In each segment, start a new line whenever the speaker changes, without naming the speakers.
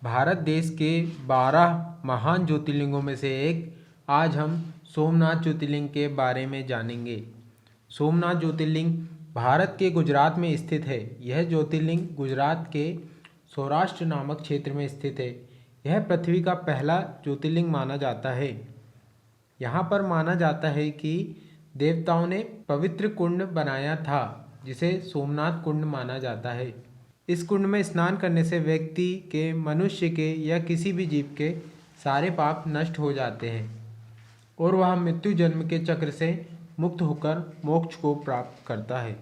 भारत देश के 12 महान ज्योतिर्लिंगों में से एक आज हम सोमनाथ ज्योतिर्लिंग के बारे में जानेंगे। सोमनाथ ज्योतिर्लिंग भारत के गुजरात में स्थित है। यह ज्योतिर्लिंग गुजरात के सौराष्ट्र नामक क्षेत्र में स्थित है। यह पृथ्वी का पहला ज्योतिर्लिंग माना जाता है। यहाँ पर माना जाता है कि देवताओं ने पवित्र कुंड बनाया था, जिसे सोमनाथ कुंड माना जाता है। इस कुंड में स्नान करने से व्यक्ति के, मनुष्य के या किसी भी जीव के सारे पाप नष्ट हो जाते हैं और वह मृत्यु जन्म के चक्र से मुक्त होकर मोक्ष को प्राप्त करता है।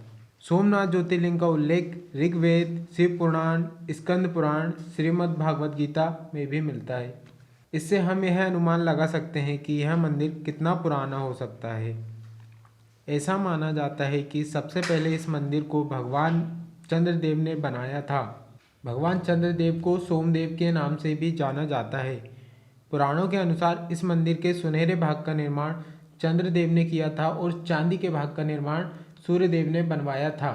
सोमनाथ ज्योतिर्लिंग का उल्लेख ऋग्वेद, शिव पुराण, स्कंद पुराण, श्रीमद् भागवत गीता में भी मिलता है। इससे हम यह अनुमान लगा सकते हैं कि यह मंदिर कितना पुराना हो सकता है। ऐसा माना जाता है कि सबसे पहले इस मंदिर को भगवान चंद्रदेव ने बनाया था। भगवान चंद्रदेव को सोमदेव के नाम से भी जाना जाता है। पुराणों के अनुसार इस मंदिर के सुनहरे भाग का निर्माण चंद्रदेव ने किया था और चांदी के भाग का निर्माण सूर्यदेव ने बनवाया था।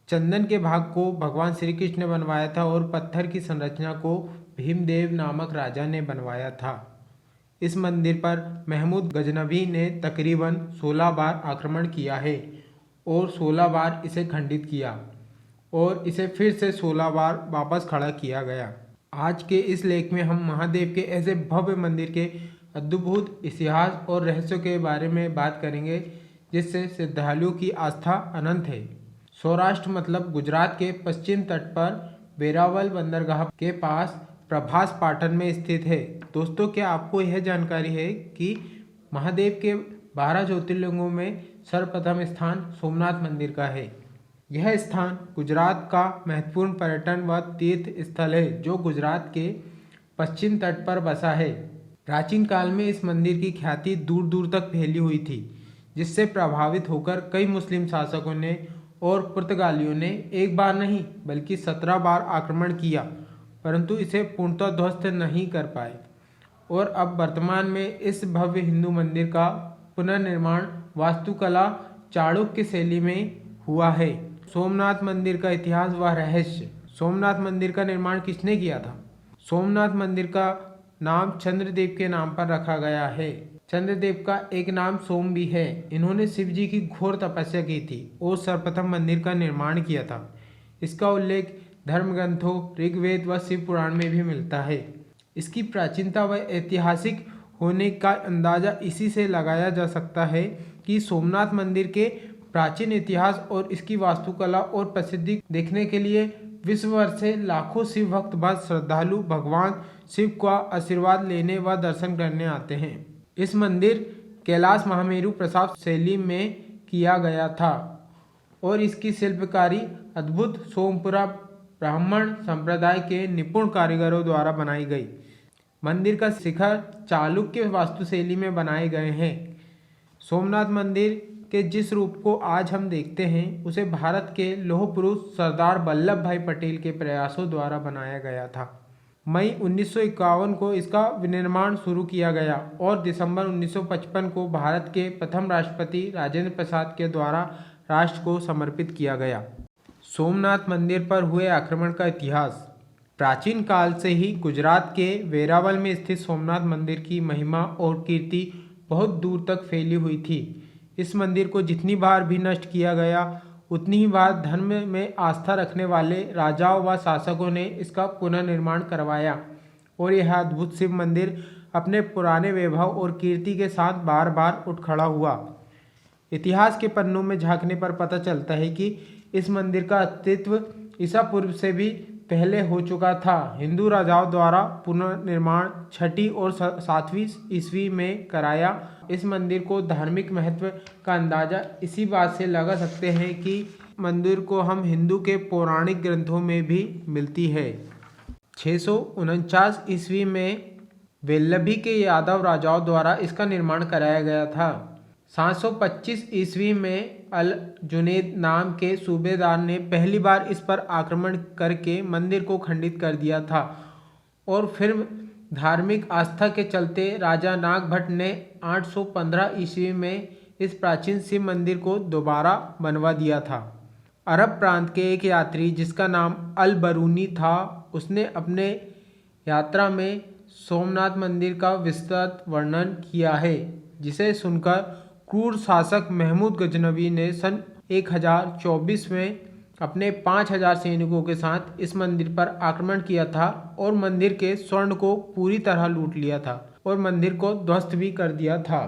चंदन के भाग को भगवान श्री कृष्ण ने बनवाया था और पत्थर की संरचना को भीमदेव नामक राजा ने बनवाया था। इस मंदिर पर महमूद गजनवी ने तकरीबन 16 बार आक्रमण किया है और 16 बार इसे खंडित किया और इसे फिर से 16 बार वापस खड़ा किया गया। आज के इस लेख में हम महादेव के ऐसे भव्य मंदिर के अद्भुत इतिहास और रहस्यों के बारे में बात करेंगे, जिससे श्रद्धालुओं की आस्था अनंत है। सौराष्ट्र मतलब गुजरात के पश्चिम तट पर वेरावल बंदरगाह के पास प्रभास पाटन में स्थित है। दोस्तों, क्या आपको यह जानकारी है कि महादेव के 12 ज्योतिर्लिंगों में सर्वप्रथम स्थान सोमनाथ मंदिर का है। यह स्थान गुजरात का महत्वपूर्ण पर्यटन व तीर्थ स्थल है, जो गुजरात के पश्चिम तट पर बसा है। प्राचीन काल में इस मंदिर की ख्याति दूर दूर तक फैली हुई थी, जिससे प्रभावित होकर कई मुस्लिम शासकों ने और पुर्तगालियों ने एक बार नहीं बल्कि 17 बार आक्रमण किया, परंतु इसे पूर्णतः ध्वस्त नहीं कर पाए। और अब वर्तमान में इस भव्य हिंदू मंदिर का पुनर्निर्माण वास्तुकला चाणक्य शैली में हुआ है। सोमनाथ मंदिर का इतिहास व रहस्य। सोमनाथ मंदिर का निर्माण किसने किया था? सोमनाथ मंदिर का नाम चंद्रदेव के नाम पर रखा गया है। चंद्रदेव का एक नाम सोम भी है। इन्होंने शिव जी की घोर तपस्या की थी और सर्वप्रथम मंदिर का निर्माण किया था। इसका उल्लेख धर्म ग्रंथों ऋग्वेद व शिव पुराण में भी मिलता है। इसकी प्राचीनता व ऐतिहासिक होने का अंदाजा इसी से लगाया जा सकता है कि सोमनाथ मंदिर के प्राचीन इतिहास और इसकी वास्तुकला और प्रसिद्धि देखने के लिए विश्व भर से लाखों शिव भक्त व श्रद्धालु भगवान शिव का आशीर्वाद लेने व दर्शन करने आते हैं। इस मंदिर कैलाश महामेरु प्रसाद शैली में किया गया था और इसकी शिल्पकारी अद्भुत सोमपुरा ब्राह्मण संप्रदाय के निपुण कारीगरों द्वारा बनाई गई। मंदिर का शिखर चालुक्य वास्तुशैली में बनाए गए हैं। सोमनाथ मंदिर के जिस रूप को आज हम देखते हैं, उसे भारत के लौह पुरुष सरदार वल्लभ भाई पटेल के प्रयासों द्वारा बनाया गया था। मई 1951 को इसका विनिर्माण शुरू किया गया और दिसंबर 1955 को भारत के प्रथम राष्ट्रपति राजेंद्र प्रसाद के द्वारा राष्ट्र को समर्पित किया गया। सोमनाथ मंदिर पर हुए आक्रमण का इतिहास। प्राचीन काल से ही गुजरात के वेरावल में स्थित सोमनाथ मंदिर की महिमा और कीर्ति बहुत दूर तक फैली हुई थी। इस मंदिर को जितनी बार भी नष्ट किया गया, उतनी ही बार धर्म में आस्था रखने वाले राजाओं व शासकों ने इसका पुनर्निर्माण करवाया और यह अद्भुत शिव मंदिर अपने पुराने वैभव और कीर्ति के साथ बार बार उठ खड़ा हुआ। इतिहास के पन्नों में झांकने पर पता चलता है कि इस मंदिर का अस्तित्व ईसा पूर्व से भी पहले हो चुका था। हिंदू राजाओं द्वारा पुनर्निर्माण 6वीं और 7वीं ईस्वी में कराया। इस मंदिर को धार्मिक महत्व का अंदाजा इसी बात से लगा सकते हैं कि मंदिर को हम हिंदू के पौराणिक ग्रंथों में भी मिलती है। 649 ईस्वी में वेल्लभी के यादव राजाओं द्वारा इसका निर्माण कराया गया था। 725 ईस्वी में अल जुनैद नाम के सूबेदार ने पहली बार इस पर आक्रमण करके मंदिर को खंडित कर दिया था और फिर धार्मिक आस्था के चलते राजा नागभट्ट ने 815 ईस्वी में इस प्राचीन शिव मंदिर को दोबारा बनवा दिया था। अरब प्रांत के एक यात्री जिसका नाम अल बरूनी था, उसने अपने यात्रा में सोमनाथ मंदिर का विस्तृत वर्णन किया है, जिसे सुनकर क्रूर शासक महमूद गजनवी ने सन 1024 में अपने 5000 सैनिकों के साथ इस मंदिर पर आक्रमण किया था और मंदिर के स्वर्ण को पूरी तरह लूट लिया था और मंदिर को ध्वस्त भी कर दिया था।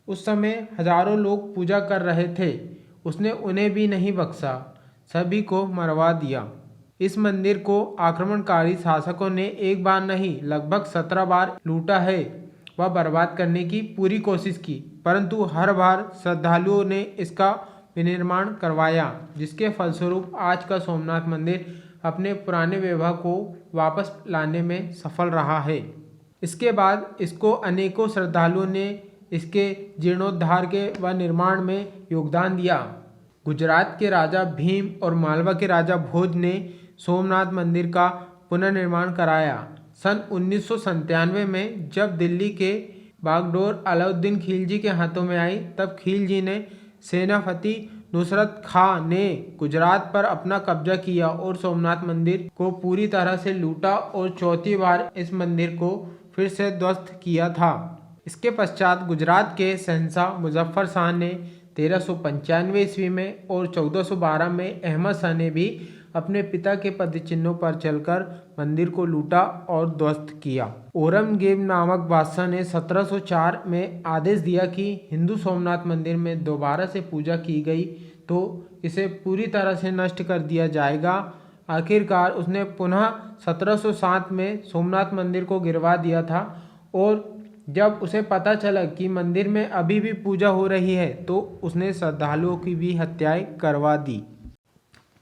उस समय हजारों लोग पूजा कर रहे थे। उसने उन्हें भी नहीं बख्शा, सभी को मरवा दिया। इस मंदिर को आक्रमणकारी शासकों ने एक बार नहीं लगभग 17 बार लूटा है व बर्बाद करने की पूरी कोशिश की, परंतु हर बार श्रद्धालुओं ने इसका विनिर्माण करवाया, जिसके फलस्वरूप आज का सोमनाथ मंदिर अपने पुराने वैभव को वापस लाने में सफल रहा है। इसके बाद इसको अनेकों श्रद्धालुओं ने इसके जीर्णोद्धार के व निर्माण में योगदान दिया। गुजरात के राजा भीम और मालवा के राजा भोज ने सोमनाथ मंदिर का पुनर्निर्माण कराया। सन 1997 में जब दिल्ली के बागडोर अलाउद्दीन खिलजी के हाथों में आई, तब खिलजी ने सेनापति नुसरत खां ने गुजरात पर अपना कब्जा किया और सोमनाथ मंदिर को पूरी तरह से लूटा और चौथी बार इस मंदिर को फिर से ध्वस्त किया था। इसके पश्चात गुजरात के शहंशाह मुजफ्फर शाह ने 1395 ईस्वी में और 1412 में अहमद शाह ने भी अपने पिता के पदचिन्हों पर चलकर मंदिर को लूटा और ध्वस्त किया। औरंगजेब नामक बादशाह ने 1704 में आदेश दिया कि हिंदू सोमनाथ मंदिर में दोबारा से पूजा की गई तो इसे पूरी तरह से नष्ट कर दिया जाएगा। आखिरकार उसने पुनः 1707 में सोमनाथ मंदिर को गिरवा दिया था और जब उसे पता चला कि मंदिर में अभी भी पूजा हो रही है तो उसने श्रद्धालुओं की भी हत्याएं करवा दी।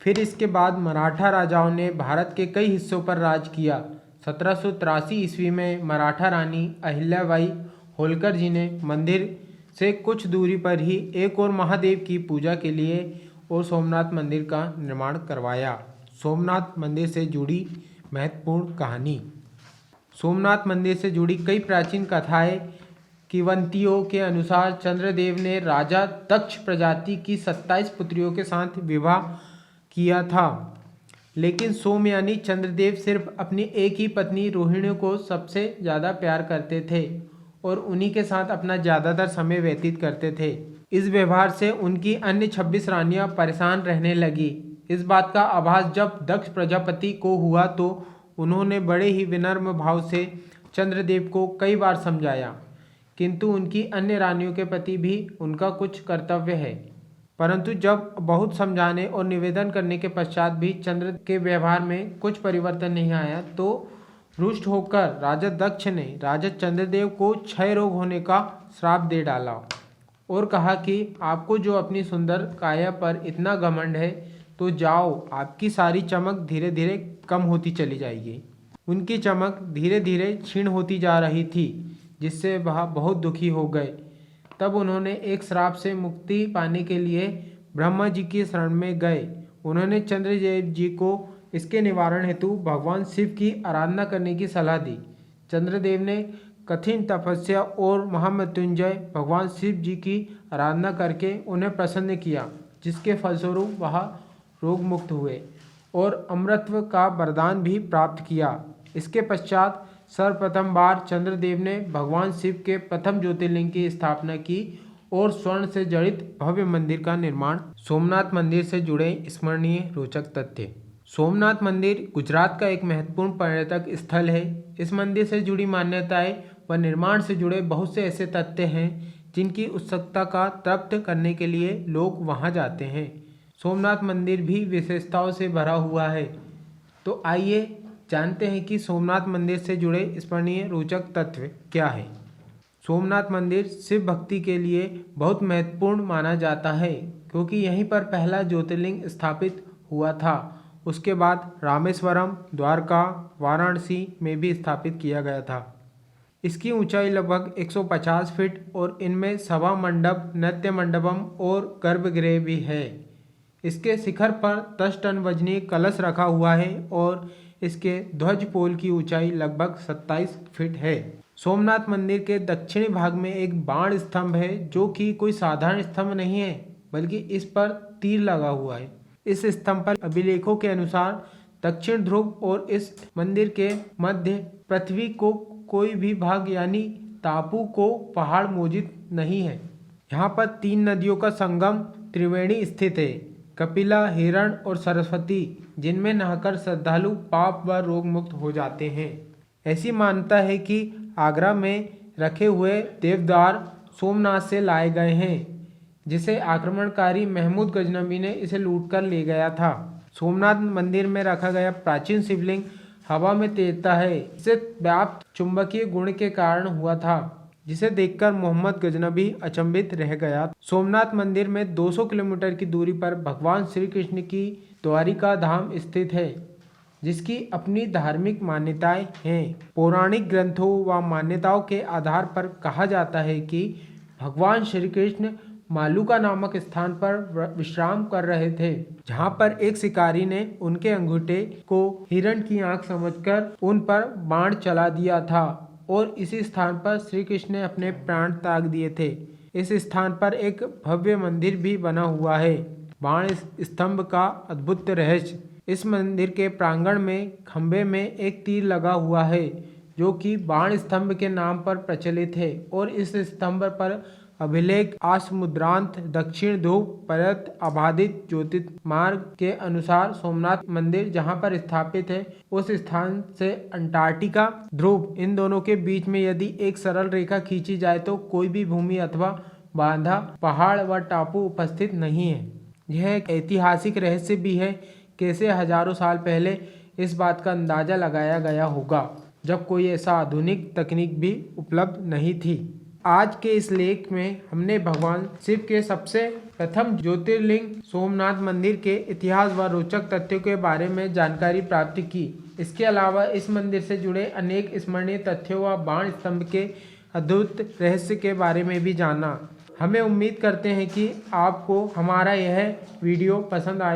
फिर इसके बाद मराठा राजाओं ने भारत के कई हिस्सों पर राज किया। 1783 ईस्वी में मराठा रानी अहिल्याबाई होलकर जी ने मंदिर से कुछ दूरी पर ही एक और महादेव की पूजा के लिए और सोमनाथ मंदिर का निर्माण करवाया। सोमनाथ मंदिर से जुड़ी महत्वपूर्ण कहानी। सोमनाथ मंदिर से जुड़ी कई प्राचीन कथाएं किंवदंतियों के अनुसार चंद्रदेव ने राजा दक्ष प्रजाति की 27 पुत्रियों के साथ विवाह किया था, लेकिन सोम यानी चंद्रदेव सिर्फ अपनी एक ही पत्नी रोहिणी को सबसे ज़्यादा प्यार करते थे और उन्हीं के साथ अपना ज़्यादातर समय व्यतीत करते थे। इस व्यवहार से उनकी अन्य 26 रानियां परेशान रहने लगी। इस बात का आभास जब दक्ष प्रजापति को हुआ तो उन्होंने बड़े ही विनम्र भाव से चंद्रदेव को कई बार समझाया, किंतु उनकी अन्य रानियों के प्रति भी उनका कुछ कर्तव्य है। परंतु जब बहुत समझाने और निवेदन करने के पश्चात भी चंद्र के व्यवहार में कुछ परिवर्तन नहीं आया तो रुष्ट होकर राजा दक्ष ने राजा चंद्रदेव को क्षय रोग होने का श्राप दे डाला और कहा कि आपको जो अपनी सुंदर काया पर इतना घमंड है तो जाओ, आपकी सारी चमक धीरे धीरे कम होती चली जाएगी। उनकी चमक धीरे धीरे क्षीण होती जा रही थी, जिससे वह बहुत दुखी हो गए। तब उन्होंने एक श्राप से मुक्ति पाने के लिए ब्रह्मा जी की शरण में गए। उन्होंने चंद्रदेव जी को इसके निवारण हेतु भगवान शिव की आराधना करने की सलाह दी। चंद्रदेव ने कठिन तपस्या और महामृत्युंजय भगवान शिव जी की आराधना करके उन्हें प्रसन्न किया, जिसके फलस्वरूप वह रोग मुक्त हुए और अमरत्व का वरदान भी प्राप्त किया। इसके पश्चात सर्वप्रथम बार चंद्रदेव ने भगवान शिव के प्रथम ज्योतिर्लिंग की स्थापना की और स्वर्ण से जड़ित भव्य मंदिर का निर्माण। सोमनाथ मंदिर से जुड़े स्मरणीय रोचक तथ्य। सोमनाथ मंदिर गुजरात का एक महत्वपूर्ण पर्यटक स्थल है। इस मंदिर से जुड़ी मान्यताएं व निर्माण से जुड़े बहुत से ऐसे तथ्य हैं जिनकी उत्सुकता का तृप्त करने के लिए लोग वहां जाते हैं। सोमनाथ मंदिर भी विशेषताओं से भरा हुआ है, तो आइए जानते हैं कि सोमनाथ मंदिर से जुड़े स्मरणीय रोचक तथ्य क्या है। सोमनाथ मंदिर शिव भक्ति के लिए बहुत महत्वपूर्ण माना जाता है, क्योंकि यहीं पर पहला ज्योतिर्लिंग स्थापित हुआ था। उसके बाद रामेश्वरम, द्वारका, वाराणसी में भी स्थापित किया गया था। इसकी ऊंचाई लगभग 150 फीट और इनमें सभा मंडप, नृत्य मंडपम और गर्भगृह भी है। इसके शिखर पर 10 टन वजनी कलश रखा हुआ है और इसके ध्वज पोल की ऊंचाई लगभग 27 फीट है। सोमनाथ मंदिर के दक्षिणी भाग में एक बाण स्तंभ है, जो कि कोई साधारण स्तंभ नहीं है, बल्कि इस पर तीर लगा हुआ है। इस स्तंभ पर अभिलेखों के अनुसार दक्षिण ध्रुव और इस मंदिर के मध्य पृथ्वी को कोई भी भाग यानी टापू को पहाड़ मौजूद नहीं है। यहाँ पर 3 नदियों का संगम त्रिवेणी स्थित है, कपिला, हिरण और सरस्वती, जिनमें नहाकर श्रद्धालु पाप व रोग मुक्त हो जाते हैं। ऐसी मान्यता है कि आगरा में रखे हुए देवदार सोमनाथ से लाए गए हैं, जिसे आक्रमणकारी महमूद गजनवी ने इसे लूटकर ले गया था। सोमनाथ मंदिर में रखा गया प्राचीन शिवलिंग हवा में तैरता है। इसे व्याप्त चुंबकीय गुण के कारण हुआ था, जिसे देखकर मोहम्मद गजनवी अचंभित रह गया। सोमनाथ मंदिर में 200 किलोमीटर की दूरी पर भगवान श्री कृष्ण की द्वारिका धाम स्थित है, जिसकी अपनी धार्मिक मान्यताएं हैं। पौराणिक ग्रंथों व मान्यताओं के आधार पर कहा जाता है कि भगवान श्री कृष्ण मालूका नामक स्थान पर विश्राम कर रहे थे, जहां पर एक शिकारी ने उनके अंगूठे को हिरण की आंख समझकर उन पर बाण चला दिया था और इसी स्थान पर श्री कृष्ण ने अपने प्राण त्याग दिए थे। इस स्थान पर एक भव्य मंदिर भी बना हुआ है। बाण स्तंभ का अद्भुत रहस्य। इस मंदिर के प्रांगण में खंभे में एक तीर लगा हुआ है, जो कि बाण स्तंभ के नाम पर प्रचलित है और इस स्तंभ पर अभिलेख आसमुद्रांत दक्षिण ध्रुव पर्यत आबादित ज्योतिर्मार्ग के अनुसार सोमनाथ मंदिर जहां पर स्थापित है, उस स्थान से अंटार्कटिका ध्रुव, इन दोनों के बीच में यदि एक सरल रेखा खींची जाए तो कोई भी भूमि अथवा बांधा पहाड़ व टापू उपस्थित नहीं है। यह एक ऐतिहासिक रहस्य भी है, कैसे हजारों साल पहले इस बात का अंदाजा लगाया गया होगा, जब कोई ऐसा आधुनिक तकनीक भी उपलब्ध नहीं थी। आज के इस लेख में हमने भगवान शिव के सबसे प्रथम ज्योतिर्लिंग सोमनाथ मंदिर के इतिहास व रोचक तथ्यों के बारे में जानकारी प्राप्त की। इसके अलावा इस मंदिर से जुड़े अनेक स्मरणीय तथ्यों व बाण स्तंभ के अद्भुत रहस्य के बारे में भी जाना। हमें उम्मीद करते हैं कि आपको हमारा यह वीडियो पसंद आया।